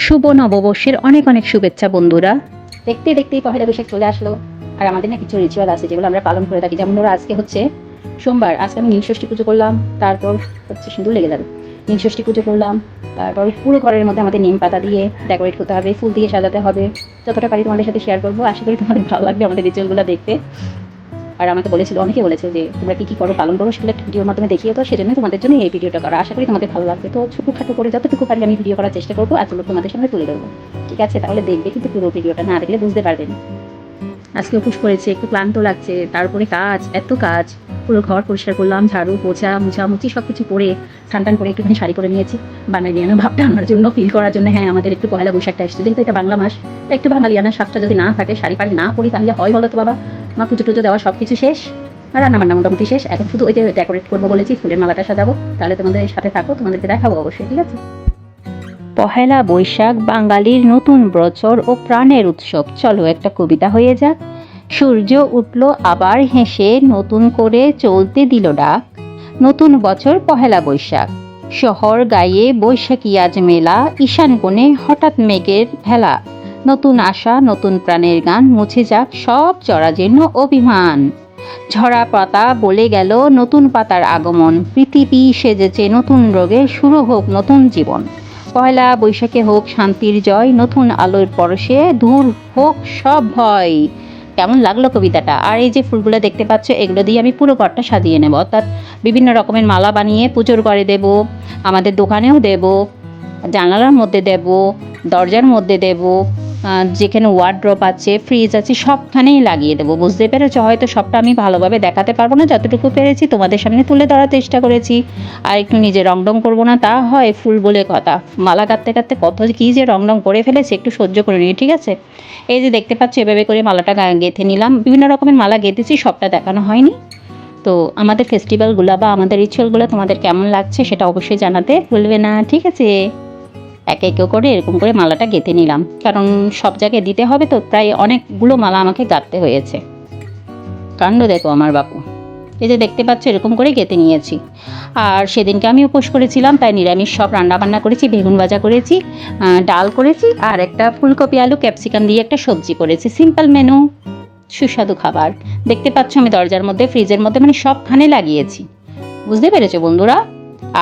শুভ নববর্ষের অনেক অনেক শুভেচ্ছা বন্ধুরা। দেখতে দেখতেই পহেলা বৈশাখ চলে আসলো। আর আমাদের না কিছু রিচুয়াল আছে যেগুলো আমরা পালন করে থাকি। যেমন ধরো আজকে হচ্ছে সোমবার, আজকে আমি নীলষষ্ঠী পুজো করলাম। তারপর হচ্ছে সিঁদুর লেগে যাবে, নীলষষ্ঠী পুজো করলাম। তারপর পুরো ঘরের মধ্যে আমাদের নিম পাতা দিয়ে ডেকোরেট করতে হবে, ফুল দিয়ে সাজাতে হবে। যতটা পারি তোমাদের সাথে শেয়ার করবো। আশা করি তোমাদের ভালো লাগবে আমাদের রিচুয়ালগুলো দেখতে। আর আমাকে বলেছিল, অনেকে বলেছে যে তোমরা কি কি করো, পালন করো, সেগুলো একটা ভিডিওর মাধ্যমে দেখিয়ে। তো সেজন্য তোমাদের জন্য এই ভিডিওটা করা। আশা করি তোমাদের ভালো লাগবে। তো ছোটখাটো করে যতটুকু পারি আমি ভিডিও করার চেষ্টা করবো, এতগুলো তোমাদের সামনে তুলে ধরবো। ঠিক আছে, তাহলে দেখবে, কিন্তু পুরো ভিডিওটা না দেখলে বুঝতে পারবে না। আজকে উপোস করেছে, একটু ক্লান্ত লাগছে, তারপরে কাজ, এত কাজ। পুরো ঘর পরিষ্কার করলাম, ঝাড়ু পোছা মুছামুছি সব কিছু করে স্নান করে একটুখানি শাড়ি করে নিয়েছি, বাঙালিয়ানা ভাবটা আনার জন্য, ফিল করার জন্য। হ্যাঁ, আমাদের একটু পয়লা বৈশাখটা এসেছে, যেহেতু এটা বাংলা মাস, একটু বাঙালিয়ানা সাজটা যদি না থাকে, শাড়ি ফাড়ি না পরি, তাহলে হয় বলো তো বাবা। আমার পুজো টুজো দেওয়া সব কিছু শেষ, আর রান্নাবান্না মোটামুটি শেষ। এখন শুধু ওই যে ডেকোরেট করবো বলেছি, ফুলের মালাটা সাজাবো। তাহলে তোমাদের সাথে থাকো, তোমাদেরকে দেখাবো অবশ্যই। ঠিক আছে। পহেলা বৈশাখ বাঙালির নতুন বছর ও প্রাণের উৎসব। চলো একটা কবিতা হয়ে যাক। সূর্য উঠল আবার হেসে, নতুন করে চলতে দিল ডাক। নতুন বছর পহেলা বৈশাখ। শহর গায়ে বৈশাখী আজ মেলা, ঈশান কোণে হঠাৎ মেঘের ভেলা। নতুন আশা, নতুন প্রাণের গান, মুছে যাক সব জরাজীর্ণ অভিমান। ঝরা পাতা বলে গেল নতুন পাতার আগমন, পৃথিবী সেজেছে নতুন রোগে, শুরু হোক নতুন জীবন। পয়লা বৈশাখে হোক শান্তির জয়, নতুন আলোর পরশে দূর হোক সব ভয়। কেমন লাগলো কবিতাটা? আর এই যে ফুলগুলো দেখতে পাচ্ছ, এগুলো দিয়ে আমি পুরো ঘরটা সাজিয়ে নেব। অর্থাৎ বিভিন্ন রকমের মালা বানিয়ে পুজোর ঘরে দেব, আমাদের দোকানেও দেব, জানালার মধ্যে দেব, দরজার মধ্যে দেব, যেখানে ওয়ার্ড্রপ আছে, ফ্রিজ আছে, সবখানেই লাগিয়ে দেবো। বুঝতে পেরেছো? হয়তো সবটা আমি ভালোভাবে দেখাতে পারবো না, যতটুকু পেরেছি তোমাদের সামনে তুলে ধরার চেষ্টা করেছি। আর একটু নিজে রংডং করবো না তা হয়? ফুল বলে কথা, মালা কাটতে কাটতে কত কী যে রংডং করে ফেলেছে, একটু সহ্য করে নিই। ঠিক আছে। এই যে দেখতে পাচ্ছ, এভাবে করে মালাটা গেঁথে নিলাম। বিভিন্ন রকমের মালা গেঁথেছি, সবটা দেখানো হয়নি। তো আমাদের ফেস্টিভ্যালগুলো বা আমাদের রিচুয়ালগুলো তোমাদের কেমন লাগছে সেটা অবশ্যই জানাতে ভুলবে না। ঠিক আছে। একে একে করে এরকম করে মালাটা গেঁথে নিলাম, কারণ সব জায়গায় দিতে হবে তো, প্রায় অনেকগুলো মালা আমাকে গাঁথতে হয়েছে। কাণ্ড দেখো আমার বাপু। এই যে দেখতে পাচ্ছ, এরকম করে গেঁথে নিয়েছি। আর সেদিনকে আমি উপোস করেছিলাম, তাই নিরামিষ সব রান্নাবান্না করেছি। বেগুন ভাজা করেছি, ডাল করেছি, আর একটা ফুলকপি আলু ক্যাপসিকাম দিয়ে একটা সবজি করেছি। সিম্পল মেনু, সুস্বাদু খাবার। দেখতে পাচ্ছ আমি দরজার মধ্যে, ফ্রিজের মধ্যে, মানে সবখানে লাগিয়েছি। বুঝতে পেরেছো বন্ধুরা?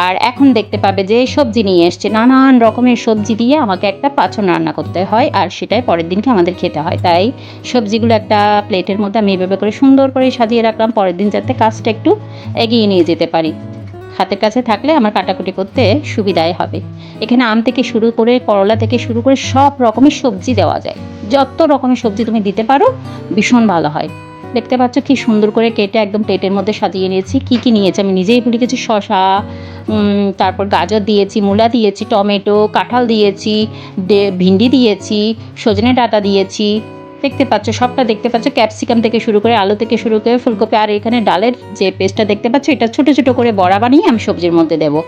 আর এখন দেখতে পাবে যে সবজি নিয়ে এসছে, নানান রকমের সবজি দিয়ে আমাকে একটা পাঁচন রান্না করতে হয়, আর সেটাই পরের দিনকে আমাদের খেতে হয়। তাই সবজিগুলো একটা প্লেটের মধ্যে আমি এভাবে করে সুন্দর করে সাজিয়ে রাখলাম, পরের দিন যাতে কাজটা একটু এগিয়ে নিয়ে যেতে পারি। হাতের কাছে থাকলে আমার কাটাকুটি করতে সুবিধাই হবে। এখানে আম থেকে শুরু করে, করলা থেকে শুরু করে সব রকমের সবজি দেওয়া যায়। যত রকমের সবজি তুমি দিতে পারো, ভীষণ ভালো হয়। দেখতে পাচ্ছ কি সুন্দর করে কেটে একদম প্লেটের মধ্যে সাজিয়ে নিয়েছি। কি কি নিয়েছি আমি নিজেই ভুলে গেছি। শসা, তারপর গাজর দিয়েছি, মূলা দিয়েছি, টমেটো, কাঁঠাল দিয়েছি, ভিন্ডি দিয়েছি, সজনে ডাঁটা দিয়েছি। দেখতে পাচ্ছ সবটা, দেখতে পাচ্ছ ক্যাপসিকাম থেকে শুরু করে, আলু থেকে শুরু করে, ফুলকপি। আর এখানে ডালের যে পেস্টটা দেখতে পাচ্ছ, এটা ছোট ছোট করে বড়া বানিয়ে আমি সবজির মধ্যে দেবো।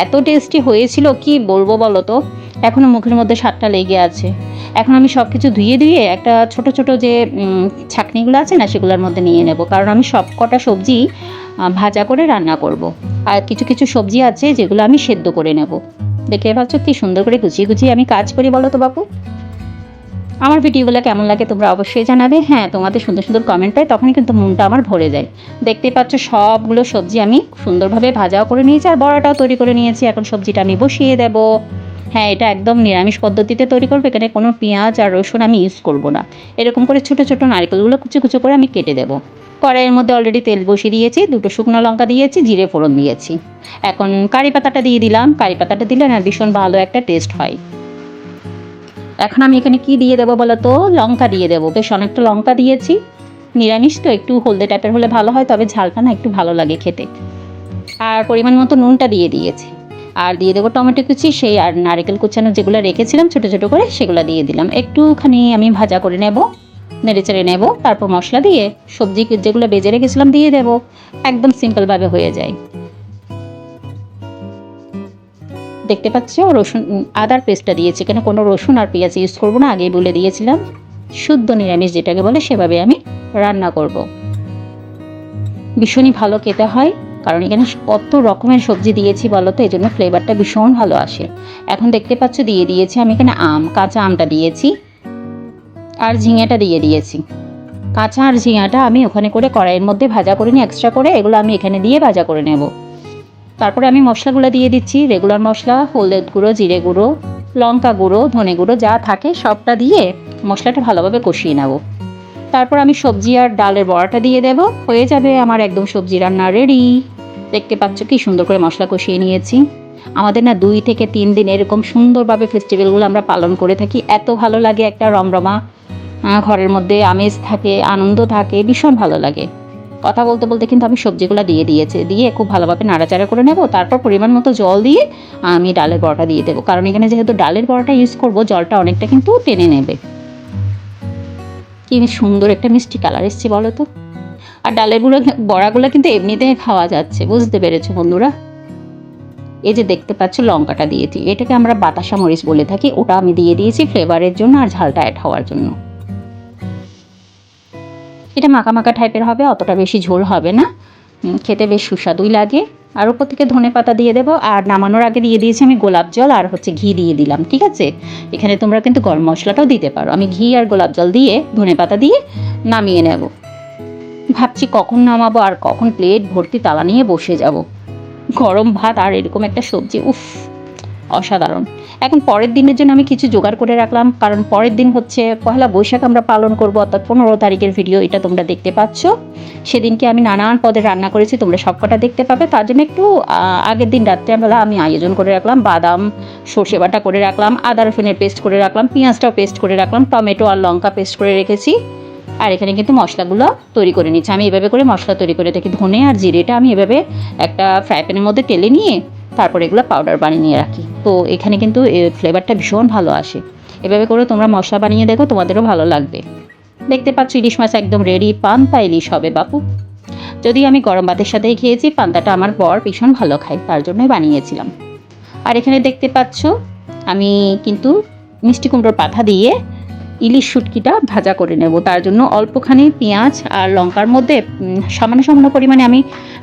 এত টেস্টি হয়েছিল, কি বলবো বলো তো। এখনও মুখের মধ্যে স্বাদটা লেগে আছে। এখন আমি সব কিছু ধুয়ে ধুয়ে একটা ছোট ছোট যে ছাঁকনিগুলো আছে না, সেগুলোর মধ্যে নিয়ে নেব, কারণ আমি সব কটা সবজি ভাজা করে রান্না করব। আর কিছু কিছু সবজি আছে যেগুলো আমি সেদ্ধ করে নেব। দেখে পাচ্ছ কি সুন্দর করে গুছিয়ে গুছিয়ে আমি কাজ করি, বলো তো বাপু। আমার ভিডিওগুলো কেমন লাগে তোমরা অবশ্যই জানাবে। হ্যাঁ, তোমাদের সুন্দর সুন্দর কমেন্ট পাই, তখনই কিন্তু মনটা আমার ভরে যায়। দেখতে পাচ্ছ সবগুলো সবজি আমি সুন্দরভাবে ভাজাও করে নিয়েছি, আর বড়াটাও তৈরি করে নিয়েছি। এখন সবজিটা আমি বসিয়ে দেব। হ্যাঁ, এটা একদম নিরামিষ পদ্ধতিতে তৈরি করবো। এখানে কোনো পেঁয়াজ আর রসুন আমি ইউজ করব না। এরকম করে ছোটো ছোটো নারকেলগুলো কুচো কুচো করে আমি কেটে দেবো। কড়াইয়ের মধ্যে অলরেডি তেল বসিয়ে দিয়েছি, দুটো শুকনো লঙ্কা দিয়েছি, জিরে ফোড়ন দিয়েছি। এখন কারি পাতাটা দিয়ে দিলাম। কারি পাতাটা দিলে না ভীষণ ভালো একটা টেস্ট হয়। এখন আমি এখানে কি দিয়ে দেবো বলো তো? লঙ্কা দিয়ে দেবো। বেশ অনেকটা লঙ্কা দিয়েছি। নিরামিষ তো একটু হলদে টাইপের হলে ভালো হয়, তবে ঝালটা না একটু ভালো লাগে খেতে। আর পরিমাণ মতো নুনটা দিয়ে দিয়েছি। আর দিয়ে দেবো টমেটো কুচি, সেই আর নারকেল কুচানো যেগুলো রেখেছিলাম ছোটো ছোটো করে, সেগুলো দিয়ে দিলাম। একটুখানি আমি ভাজা করে নেব, নেড়ে চেড়ে নেব, তারপর মশলা দিয়ে সবজি যেগুলো বেজে রেখেছিলাম দিয়ে দেবো। একদম সিম্পলভাবে হয়ে যায়। দেখতে পাচ্ছ রসুন আদার পেস্টটা দিয়েছি, এখানে কোনো রসুন আর পেঁয়াজ ইউজ করবো না, আগেই বলে দিয়েছিলাম। শুদ্ধ নিরামিষ যেটাকে বলে সেভাবে আমি রান্না করব। ভীষণই ভালো খেতে হয়। কারণ এখানে কত রকমের সবজি দিয়েছি বলো তো, এই জন্য ফ্লেভারটা ভীষণ ভালো আসে। এখন দেখতে পাচ্ছ দিয়ে দিয়েছি আমি এখানে কাঁচা আমটা দিয়েছি আর ঝিঙেটা দিয়ে দিয়েছি। কাঁচা আর ঝিঙাটা আমি ওখানে করে কড়াইয়ের মধ্যে ভাজা করে নিই এক্সট্রা করে, এগুলো আমি এখানে দিয়ে ভাজা করে নেব। তারপরে আমি মশলাগুলো দিয়ে দিচ্ছি, রেগুলার মশলা, হলুদ গুঁড়ো, জিরে গুঁড়ো, লঙ্কা গুঁড়ো, ধনে গুঁড়ো যা থাকে সবটা দিয়ে মশলাটা ভালোভাবে কষিয়ে নেব। তারপর আমি সবজি আর ডালের বড়াটা দিয়ে দেব, হয়ে যাবে আমার একদম সবজি রান্না রেডি। দেখতে পাচ্ছ কি সুন্দর করে মশলা কষিয়ে নিয়েছি। আমাদের না 2 থেকে 3 দিন এরকম সুন্দরভাবে ফেস্টিভ্যালগুলো আমরা পালন করে থাকি। এত ভালো লাগে, একটা রমরমা ঘরের মধ্যে আমেজ থাকে, আনন্দ থাকে, ভীষণ ভালো লাগে। কথা বলতে বলতে কিন্তু আমি সবজিগুলো দিয়ে খুব ভালোভাবে নাড়াচাড়া করে নেব। তারপর পরিমাণ মতো জল দিয়ে আমি ডালের বড়াটা দিয়ে দেবো, কারণ এখানে যেহেতু ডালের বড়াটা ইউজ করব জলটা অনেকটা কিন্তু টেনে নেবে। কি সুন্দর একটা মিষ্টি কালার এসছে বলো তো। আর ডালের বড়াগুলো কিন্তু এমনিতে খাওয়া যাচ্ছে, বুঝতে পেরেছো বন্ধুরা। এই যে দেখতে পাচ্ছ লঙ্কাটা দিয়েছি, এটাকে আমরা বাতাসা মরিচ বলে থাকি, ওটা আমি দিয়ে দিয়েছি ফ্লেভারের জন্য আর ঝালটা অ্যাড হওয়ার জন্য। এটা মাখা মাখা টাইপের হবে, অতটা বেশি ঝোল হবে না, খেতে বেশ সুস্বাদুই লাগে। আর উপর থেকে ধনেপাতা দিয়ে দেবো। আর নামানোর আগে দিয়ে দিয়েছি আমি গোলাপ জল আর ঘি দিয়ে দিলাম, ঠিক আছে। এখানে তোমরা কিন্তু গরম মশলাটাও দিতে পারো। আমি ঘি আর গোলাপ জল দিয়ে ধনেপাতা দিয়ে নামিয়ে নেব। ভাবছি কখন নামাবো আর কখন প্লেট ভর্তি তালা নিয়ে বসে যাব। গরম ভাত আর এরকম একটা সবজি, উফ, অসাধারণ। এখন পরের দিনের জন্য আমি কিছু জোগাড় করে রাখলাম, কারণ পরের দিন হচ্ছে পয়লা বৈশাখ আমরা পালন করব, অর্থাৎ 15 তারিখের ভিডিও এটা তোমরা দেখতে পাচ্ছ। সেদিনকে আমি নানান পদের রান্না করেছি, তোমরা সবকটা দেখতে পাবে। তার জন্য একটু আগের দিন রাত্রেবেলা আমি আয়োজন করে রাখলাম। বাদাম, সর্ষে বাটা করে রাখলাম, আদা রসুনের পেস্ট করে রাখলাম, পেঁয়াজটাও পেস্ট করে রাখলাম, টমেটো আর লঙ্কা পেস্ট করে রেখেছি। আর এখানে কিন্তু মশলাগুলো তৈরি করে নিচ্ছি। আমি এভাবে করে মশলা তৈরি করে থাকি। ধনে আর জিরেটা আমি এভাবে একটা ফ্রাই প্যানের মধ্যে তেলে নিয়ে তারপর এগুলো পাউডার বানিয়ে রাখি। তো এখানে কিন্তু ফ্লেভারটা ভীষণ ভালো আসে। এভাবে করে তোমরা মশলা বানিয়ে দেখো, তোমাদেরও ভালো লাগবে। দেখতে পাচ্ছ ইলিশ মাছ একদম রেডি, পান্তা ইলিশ হবে বাপু। যদি আমি গরম ভাতের সাথেই খেয়েছি, পান্তাটা আমার বর ভীষণ ভালো খায়, তার জন্যই বানিয়েছিলাম। আর এখানে দেখতে পাচ্ছ আমি কিন্তু মিষ্টি কুমড়োর পাতা দিয়ে ইলিশ শুটকিটা ভাজা করে নেব। তার জন্য অল্পখানি পেঁয়াজ আর লঙ্কার মধ্যে সামান্য সামান্য পরিমাণে আমি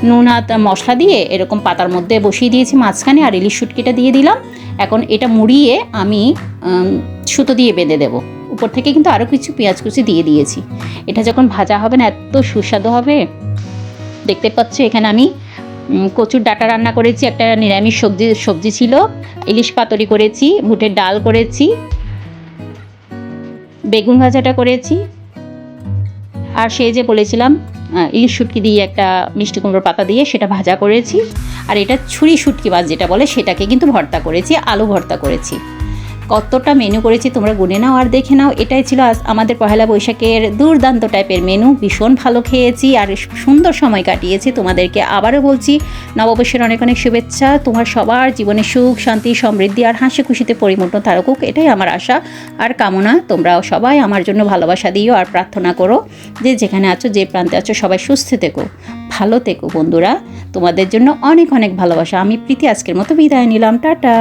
নুন আর মশলা দিয়ে এরকম পাতার মধ্যে বসিয়ে দিয়েছি মাঝখানে, আর ইলিশ শুটকিটা দিয়ে দিলাম। এখন এটা মুড়িয়ে আমি সুতো দিয়ে বেঁধে দেবো। উপর থেকে কিন্তু আরও কিছু পেঁয়াজ কুচি দিয়ে দিয়েছি। এটা যখন ভাজা হবে না, এত সুস্বাদু হবে। দেখতে পাচ্ছ এখানে আমি কচুর ডাঁটা রান্না করেছি, একটা নিরামিষ সবজি ছিল, ইলিশ পাতুরি করেছি, বুটের ডাল করেছি, বেগুন ভাজাটা করেছি, আর সেই যে বলেছিলাম ইলিশ শুটকি দিয়ে একটা মিষ্টি কুমড়োর পাতা দিয়ে সেটা ভাজা করেছি। আর এটা ছুরি শুটকি মাছ যেটা বলে সেটাকে কিন্তু ভর্তা করেছি, আলু ভর্তা করেছি। কতটা মেনু করেছি তোমরা গুনে নাও আর দেখে নাও। এটাই ছিল আমাদের পহেলা বৈশাখের দুর্দান্ত টাইপের মেনু। ভীষণ ভালো খেয়েছি আর সুন্দর সময় কাটিয়েছি। তোমাদেরকে আবারও বলছি নববর্ষের অনেক অনেক শুভেচ্ছা। তোমার সবার জীবনে সুখ, শান্তি, সমৃদ্ধি আর হাসি খুশিতে পরিপূর্ণ থাকুক, এটাই আমার আশা আর কামনা। তোমরাও সবাই আমার জন্য ভালোবাসা দিও আর প্রার্থনা করো যে যেখানে আছো, যে প্রান্তে আছো, সবাই সুস্থ থেকো, ভালো থেকো বন্ধুরা। তোমাদের জন্য অনেক অনেক ভালোবাসা। আমি প্রীতি আজকের মতো বিদায় নিলাম, টাটা।